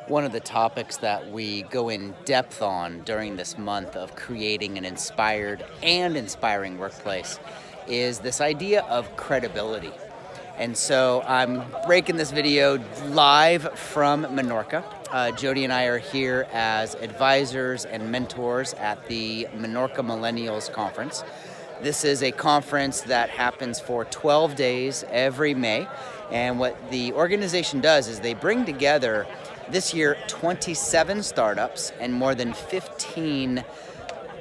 One of the topics that we go in depth on during this month of creating an inspired and inspiring workplace is this idea of credibility. And so I'm breaking this video live from Menorca. Jody and I are here as advisors and mentors at the Menorca Millennials Conference. This is a conference that happens for 12 days every May. And what the organization does is they bring together this year 27 startups and more than 15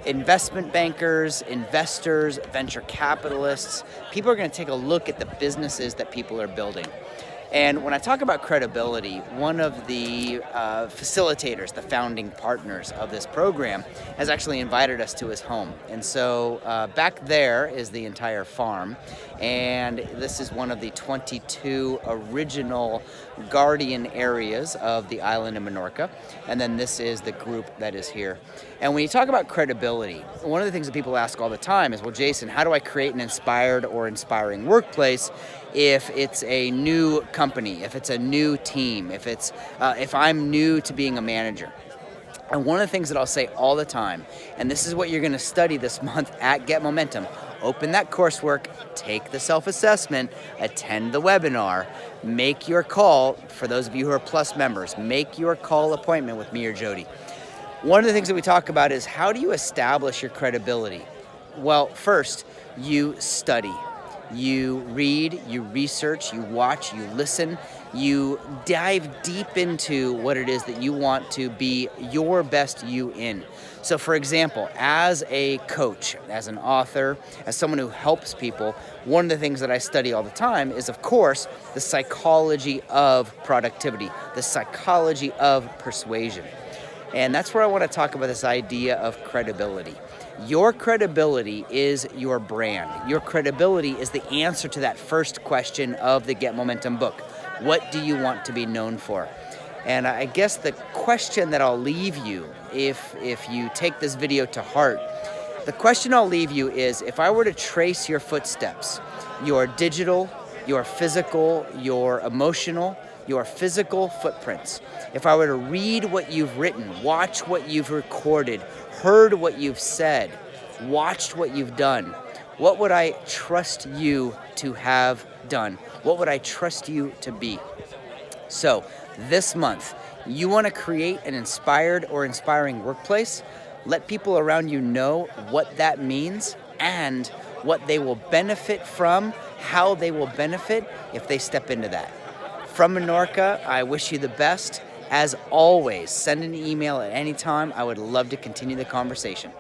investment bankers, investors, venture capitalists. People are going to take a look at the businesses that people are building. And when I talk about credibility, one of the facilitators, the founding partners of this program, has actually invited us to his home. And so back there is the entire farm. And this is one of the 22 original guardian areas of the island of Menorca. And then this is the group that is here. And when you talk about credibility, one of the things that people ask all the time is, well, Jason, how do I create an inspired or inspiring workplace if it's a new company, if it's a new team, if I'm new to being a manager? And one of the things that I'll say all the time, and this is what you're going to study this month at Get Momentum, open that coursework, take the self-assessment, attend the webinar, make your call. For those of you who are Plus members, make your call appointment with me or Jody. One of the things that we talk about is, how do you establish your credibility? Well, first, you study. You read, you research, you watch, you listen, you dive deep into what it is that you want to be your best you in. So for example, as a coach, as an author, as someone who helps people, one of the things that I study all the time is, of course, the psychology of productivity, the psychology of persuasion. And that's where I want to talk about this idea of credibility. Your credibility is your brand. Your credibility is the answer to that first question of the Get Momentum book. What do you want to be known for? And I guess the question that I'll leave you, if you take this video to heart, the question I'll leave you is, if I were to trace your footsteps, your digital, your physical, your emotional, your physical footprints, if I were to read what you've written, watch what you've recorded, heard what you've said, watched what you've done, what would I trust you to have done? What would I trust you to be? So this month, you want to create an inspired or inspiring workplace. Let people around you know what that means and what they will benefit from, how they will benefit if they step into that. From Menorca, I wish you the best. As always, send an email at any time. I would love to continue the conversation.